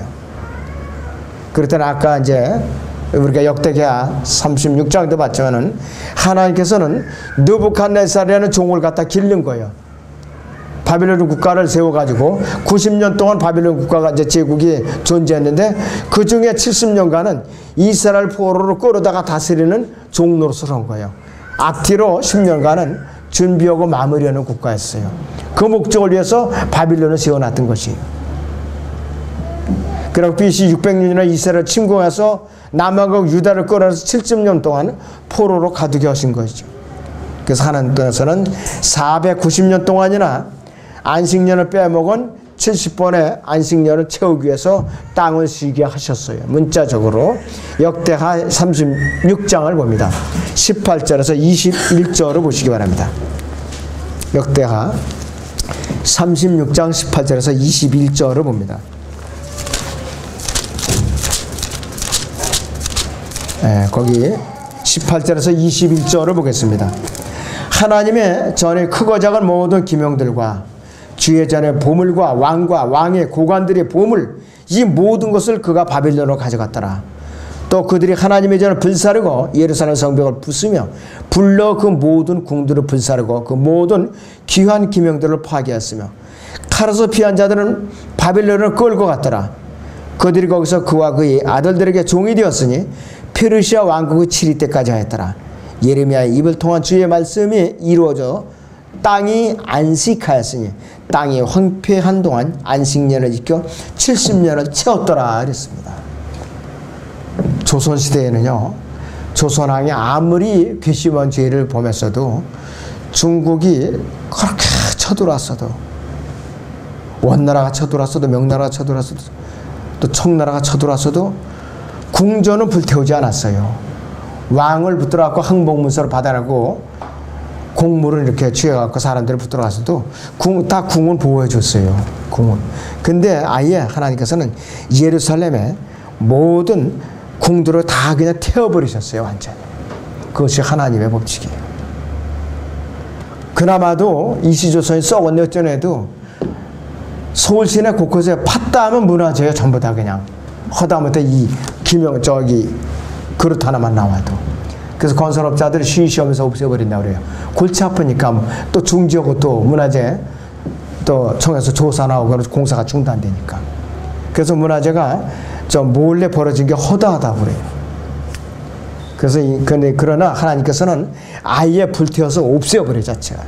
그랬더니 아까 이제 우리가 역대기하 36장도 봤지만은 하나님께서는 느부갓네살이라는 종을 갖다 기른 거예요. 바빌론 국가를 세워가지고 90년 동안 바빌론 국가가 이제 제국이 존재했는데 그 중에 70년간은 이스라엘 포로로 끌어다가 다스리는 종로로서 한 거예요. 앞뒤로 10년간은 준비하고 마무리하는 국가였어요. 그 목적을 위해서 바빌론을 세워놨던 것이에요. 그리고 BC 600년이나 이스라엘 침공해서 남한국 유다를 끌어서 70년 동안 포로로 가두게 하신 것이죠. 그래서 하나님께서는 490년 동안이나 안식년을 빼먹은 70번의 안식년을 채우기 위해서 땅을 쉬게 하셨어요. 문자적으로 역대하 36장을 봅니다. 18절에서 21절을 보시기 바랍니다. 역대하 36장 18절에서 21절을 봅니다. 거기 18절에서 21절을 보겠습니다. 하나님의 전에 크고 작은 모든 기명들과 주의 전에 보물과 왕과 왕의 고관들의 보물, 이 모든 것을 그가 바빌론으로 가져갔더라. 또 그들이 하나님의 전을 불사르고 예루살렘 성벽을 부수며 불러 그 모든 궁들을 불사르고 그 모든 귀한 기명들을 파괴했으며 칼에서 피한 자들은 바빌론을 끌고 갔더라. 그들이 거기서 그와 그의 아들들에게 종이 되었으니 페르시아 왕국의 7위 때까지 하였더라. 예레미야의 입을 통한 주의 말씀이 이루어져 땅이 안식하였으니 땅이 황폐한 동안 안식년을 지켜 70년을 채웠더라 그랬습니다. 조선시대에는요, 조선왕이 아무리 괘씸한 죄를 범했어도 중국이 그렇게 쳐들어왔어도, 원나라가 쳐들어왔어도, 명나라가 쳐들어왔어도, 또 청나라가 쳐들어왔어도 궁전은 불태우지 않았어요. 왕을 붙들어갖고 항복문서를 받아라고 공물을 이렇게 취해갖고 사람들을 붙들어가서도 다 궁은 보호해줬어요. 궁은. 근데 아예 하나님께서는 예루살렘에 모든 궁들을 다 그냥 태워버리셨어요. 완전히. 그것이 하나님의 법칙이에요. 그나마도 이시조선이 썩었네 어쩌네도 서울 시내 곳곳에 팠다 하면 무너져요. 전부 다 그냥. 허다못해 이 그릇 하나만 나와도. 그래서 건설업자들이 쉬쉬하면서 없애버린다고 그래요. 골치 아프니까 또 중지하고 또 문화재 또 청에서 조사 나오고 공사가 중단되니까. 그래서 문화재가 좀 몰래 벌어진 게 허다하다고 그래요. 그래서 그러나 하나님께서는 아예 불태워서 없애버려 자체가.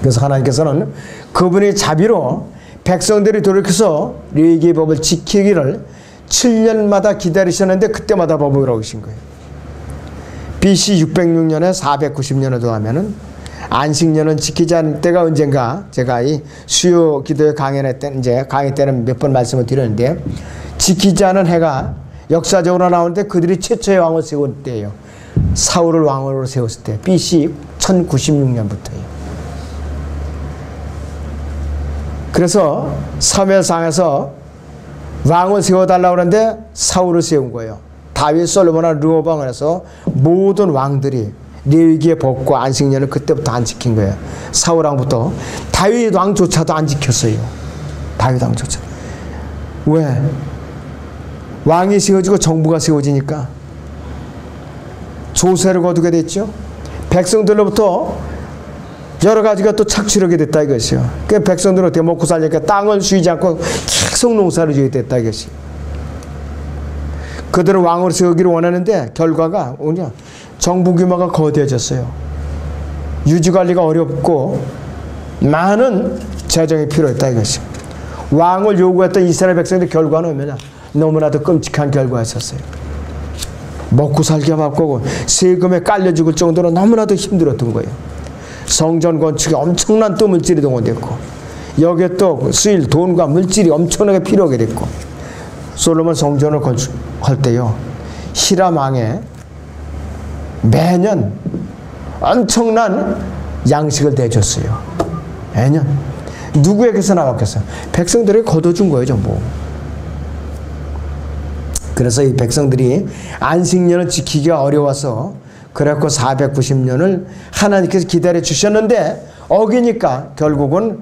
그래서 하나님께서는 그분의 자비로 백성들이 돌이켜서 레위기의 법을 지키기를 7년마다 기다리셨는데 그때마다 법을 어기신 거예요. BC 606년에 490년에 더하면은 안식년은 지키지 않을 때가 언젠가 제가 이 수요 기도회 강의 때는 몇 번 말씀을 드렸는데 지키지 않은 해가 역사적으로 나오는데 그들이 최초의 왕을 세울 때예요. 사울을 왕으로 세웠을 때 BC 1096년부터예요. 그래서 사무엘상에서 왕을 세워달라고 하는데 사울을 세운 거예요. 다윗, 솔로몬과 르호보암을 해서 모든 왕들이 레위기의 법과 안식년을 그때부터 안 지킨 거예요. 사울 왕부터 다윗 왕조차도 안 지켰어요. 다윗 왕조차. 왜? 왕이 세워지고 정부가 세워지니까 조세를 거두게 됐죠. 백성들로부터 여러 가지가 또 착취하게 됐다 이것이요. 그 백성들은 어떻게 먹고 살려니까 땅을 쉬지 않고 계속 농사를 지어야 됐다 이것이. 그들은 왕으로 세우기를 원하는데 결과가 뭐냐? 정부 규모가 거대해졌어요. 유지관리가 어렵고 많은 재정이 필요했다 이것이. 왕을 요구했던 이스라엘 백성들 결과는 뭐냐? 너무나도 끔찍한 결과였었어요. 먹고 살기가 바쁘고 세금에 깔려 죽을 정도로 너무나도 힘들었던 거예요. 성전 건축에 엄청난 또 물질이 동원됐고 여기에 또 수일 돈과 물질이 엄청나게 필요하게 됐고 솔로몬 성전을 건축할 때요. 히람 왕에 매년 엄청난 양식을 대줬어요. 매년. 누구에게서 나왔겠어요? 백성들에게 거둬준 거예요. 전부. 그래서 이 백성들이 안식년을 지키기가 어려워서 그래갖고 490년을 하나님께서 기다려 주셨는데 어기니까 결국은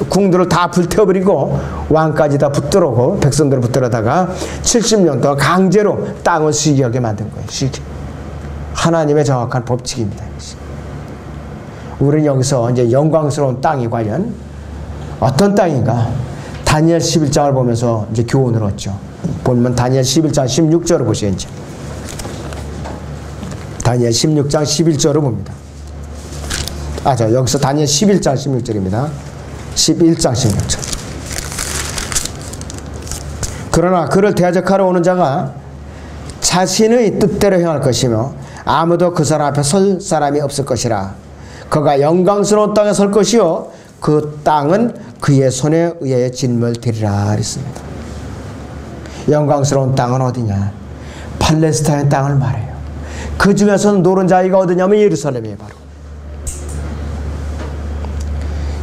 궁들을 다 불태워버리고 왕까지 다 붙들어오고 백성들을 붙들어다가 70년 동안 강제로 땅을 쉬게 만든 거예요. 쉬게. 하나님의 정확한 법칙입니다. 우리는 여기서 이제 영광스러운 땅이 과연 어떤 땅인가? 다니엘 11장을 보면서 이제 교훈을 얻죠. 보면 다니엘 11장 16절을 보시죠. 다니엘 16장 11절을 봅니다. 여기서 다니엘 11장 16절입니다. 11장 16절. 그러나 그를 대적하러 오는 자가 자신의 뜻대로 행할 것이며 아무도 그 사람 앞에 설 사람이 없을 것이라. 그가 영광스러운 땅에 설 것이요 그 땅은 그의 손에 의해 진멸되리라 그랬습니다. 영광스러운 땅은 어디냐? 팔레스타인 땅을 말해요. 그 중에서는 노른자이가 어디냐면 예루살렘이에요. 바로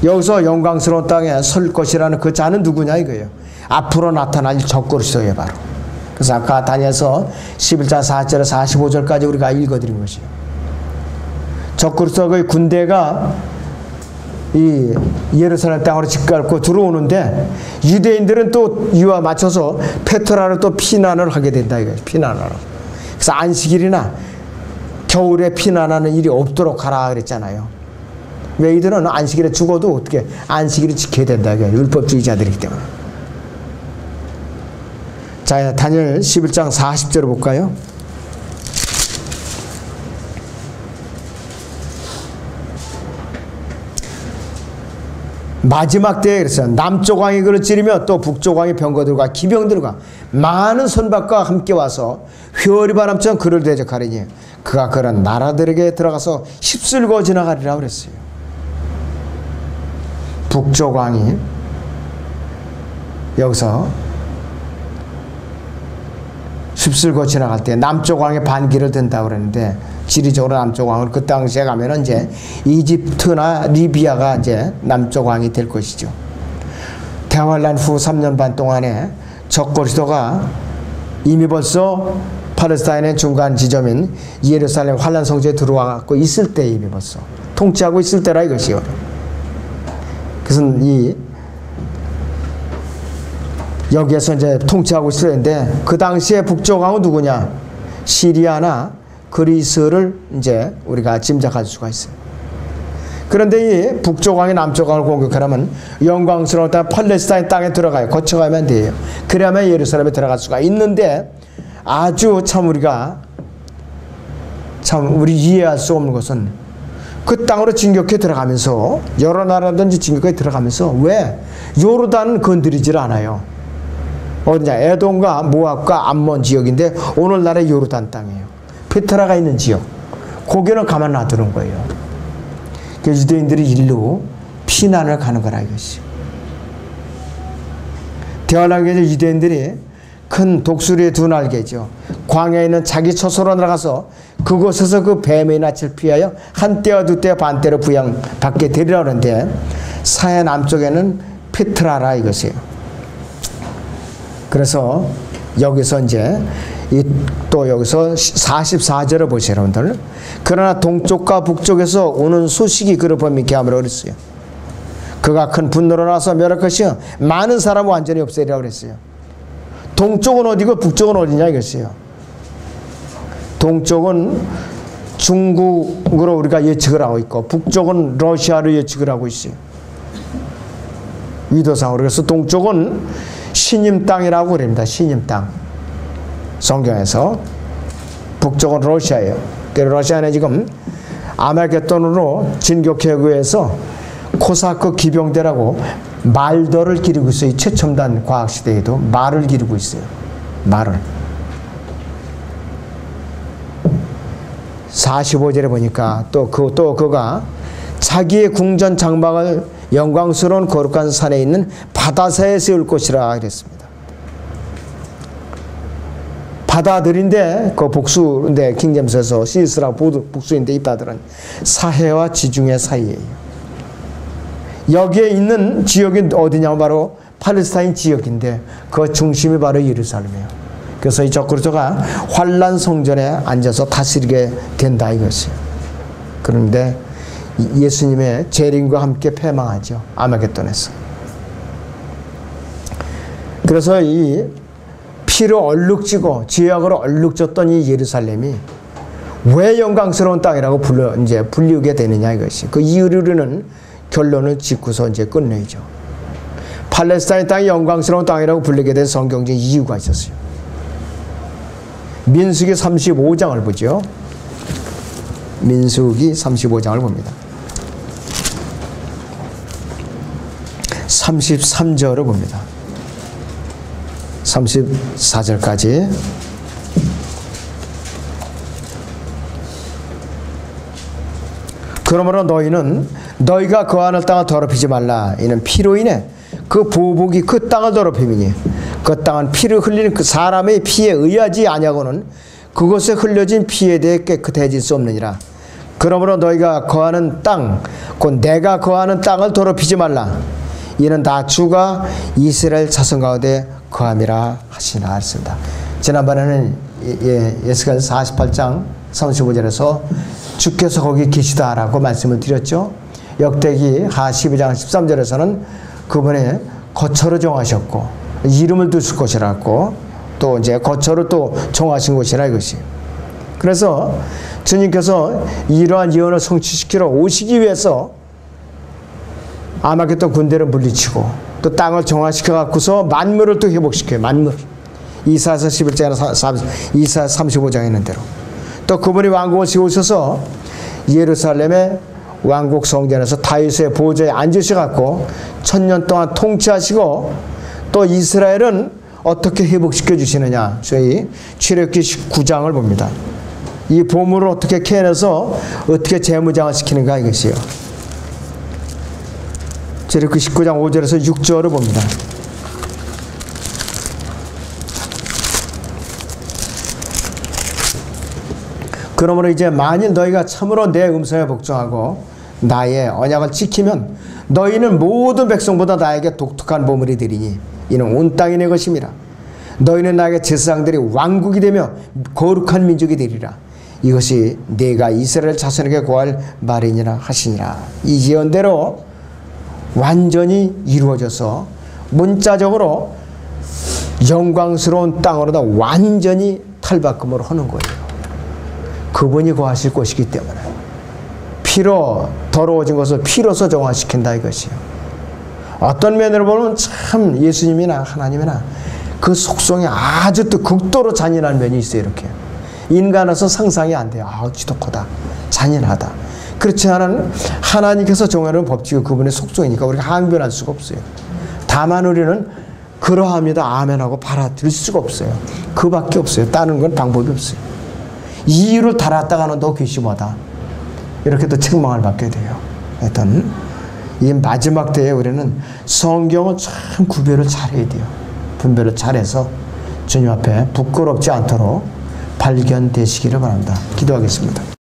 여기서 영광스러운 땅에 설 것이라는 그 자는 누구냐 이거예요. 앞으로 나타날 적그리스도예요. 바로. 그래서 아까 다니엘서 11장 4절에서 45절까지 우리가 읽어드린 것이에요. 적그리스도의 군대가 이 예루살렘 땅으로 짓밟고 들어오는데 유대인들은 또 이와 맞춰서 페트라를 또 피난을 하게 된다 이거예요. 피난을. 그래서 안식일이나 겨울에 피난하는 일이 없도록 하라 그랬잖아요. 왜 이들은 안식일에 죽어도 어떻게 안식일을 지켜야 된다 이거예요. 율법주의자들이기 때문에. 자, 다니엘 11장 40절을 볼까요? 마지막 때에 그랬어요. 남쪽 왕이 그를 찌르며 또 북쪽 왕이 병거들과 기병들과 많은 선박과 함께 와서 회오리 바람처럼 그를 대적하리니 그가 그런 나라들에게 들어가서 휩쓸고 지나가리라 그랬어요. 북쪽 왕이 깁스를 지나갈 때 남쪽 왕의 반기를 든다고 그랬는데, 지리적으로 남쪽 왕을 그 당시에 가면은 이제 이집트나 리비아가 이제 남쪽 왕이 될 것이죠. 대환란 후 3년 반 동안에 적그리스도가 이미 벌써 팔레스타인의 중간 지점인 예루살렘 환란 성지에 들어와갖고 있을 때, 이미 벌써 통치하고 있을 때라 이것이요. 그래서 여기에서 이제 통치하고 있을 때인데, 그 당시에 북쪽 왕은 누구냐? 시리아나 그리스를 이제 우리가 짐작할 수가 있어요. 그런데 이 북쪽 왕이 남쪽 왕을 공격하려면 영광스러운 땅 팔레스타인 땅에 들어가요. 거쳐가면 돼요. 그래야만 예루살렘에 들어갈 수가 있는데, 아주 참 우리 이해할 수 없는 것은 그 땅으로 진격해 들어가면서, 여러 나라든지 진격해 들어가면서 왜 요르단은 건드리질 않아요? 어디냐? 에돔과 모압과 암몬 지역인데 오늘날의 요르단 땅이에요. 페트라가 있는 지역. 거기는 가만 놔두는 거예요. 유대인들이 일로 피난을 가는 거라 이것이. 대환란기에 유대인들이 큰 독수리의 두 날개죠. 광야에 있는 자기 처소로 들어가서 그곳에서 그 뱀의 낯을 피하여 한 때와 두 때와 반 때로 부양받게 되리라 그러는데, 사해 남쪽에는 페트라라 이것이에요. 그래서 여기서 이제 또 여기서 44절을 보세요, 여러분들. 그러나 동쪽과 북쪽에서 오는 소식이 그를 범인케 함으로 그랬어요. 그가 큰 분노로 나서 멸할 것이요 많은 사람을 완전히 없애리라 그랬어요. 동쪽은 어디고 북쪽은 어디냐 이것이에요. 동쪽은 중국으로 우리가 예측을 하고 있고, 북쪽은 러시아로 예측을 하고 있어요. 위도상으로. 그래서 동쪽은 신임 땅이라고 그럽니다. 신임 땅. 성경에서. 북쪽은 러시아예요. 러시아는 지금 아말겟돈으로 진격하기 위해서 코사크 기병대라고 말들을 기르고 있어요. 최첨단 과학시대에도 말을 기르고 있어요. 말을. 45절에 보니까 그가 자기의 궁전 장막을 영광스러운 거룩한 산에 있는 바다사에 세울 것이라 그랬습니다. 바다들인데 그 복수인데 킹제임스에서 시스라고 복수인데 이 바다들은 사해와 지중해 사이에요. 여기에 있는 지역이 어디냐면 바로 팔레스타인 지역인데 그 중심이 바로 예루살렘이에요. 그래서 이 적그리스도가 환란 성전에 앉아서 다스리게 된다 이것이에요. 그런데 예수님의 재림과 함께 패망하죠. 아마겟돈에서. 그래서 이 피로 얼룩지고 죄악으로 얼룩졌던 이 예루살렘이 왜 영광스러운 땅이라고 불리우게 되느냐 이것이. 그 이유는 결론을 짓고서 이제 끝내죠. 팔레스타인 땅이 영광스러운 땅이라고 불리게 된 성경적 이유가 있었어요. 민수기 35장을 보죠. 민수기 35장을 봅니다. 33절을 봅니다. 34절까지. 그러므로 너희는 너희가 거하는 땅을 더럽히지 말라. 이는 피로 인해 그 보복이 그 땅을 더럽힘이니 그 땅은 피를 흘리는 그 사람의 피에 의하지 아니하고는 그것에 흘려진 피에 대해 깨끗해질 수 없느니라. 그러므로 너희가 거하는 땅 곧 내가 거하는 땅을 더럽히지 말라. 이는 나 주가 이스라엘 자손 가운데 거함이라 하시나 했습니다. 지난번에는 에스겔 48장 35절에서 주께서 거기 계시다라고 말씀을 드렸죠. 역대기 하 12장 13절에서는 그분의 거처로 정하셨고 이름을 두실 것이라고 또 이제 거처로 또 정하신 곳이라 이것이. 그래서 주님께서 이러한 예언을 성취시키러 오시기 위해서 아마겟돈 군대를 물리치고 또 땅을 정화시켜 갖고서 만물을 또 회복시켜요. 만물. 이사야서 11장이나 이사야 35장에 있는 대로. 또 그분이 왕국을 세우셔서 예루살렘의 왕국 성전에서 다윗의 보좌에 앉으셔갖고 1000년 동안 통치하시고 또 이스라엘은 어떻게 회복시켜 주시느냐. 저희 출애굽기 19장을 봅니다. 이 보물을 어떻게 캐내서 어떻게 재무장을 시키는가 이것이요. 출애굽기 19장 5절에서 6절을 봅니다. 그러므로 이제 만일 너희가 참으로 내 음성에 복종하고 나의 언약을 지키면 너희는 모든 백성보다 나에게 독특한 보물이 되리니 이는 온 땅이 내 것임이라. 너희는 나에게 제사장들이 왕국이 되며 거룩한 민족이 되리라. 이것이 내가 이스라엘 자손에게 고할 말이니라 하시니라. 이 예언대로 완전히 이루어져서 문자적으로 영광스러운 땅으로다 완전히 탈바꿈을 하는 거예요. 그분이 거하실 것이기 때문에 피로 더러워진 것을 피로서 정화시킨다 이것이요. 어떤 면으로 보면 참 예수님이나 하나님이나 그 속성이 아주 또 극도로 잔인한 면이 있어요. 이렇게 인간으로서 상상이 안 돼요. 지독하다, 잔인하다. 그렇지 않은 하나님께서 정하는 법칙이 그분의 속성이니까 우리가 항변할 수가 없어요. 다만 우리는 그러합니다 아멘하고 받아들일 수가 없어요. 그밖에 없어요. 다른 건 방법이 없어요. 이유를 달았다가는 너 괘씸하다 이렇게 또 책망을 받게 돼요. 하여튼 이 마지막 때에 우리는 성경을 참 구별을 잘해야 돼요. 분별을 잘해서 주님 앞에 부끄럽지 않도록 발견되시기를 바랍니다. 기도하겠습니다.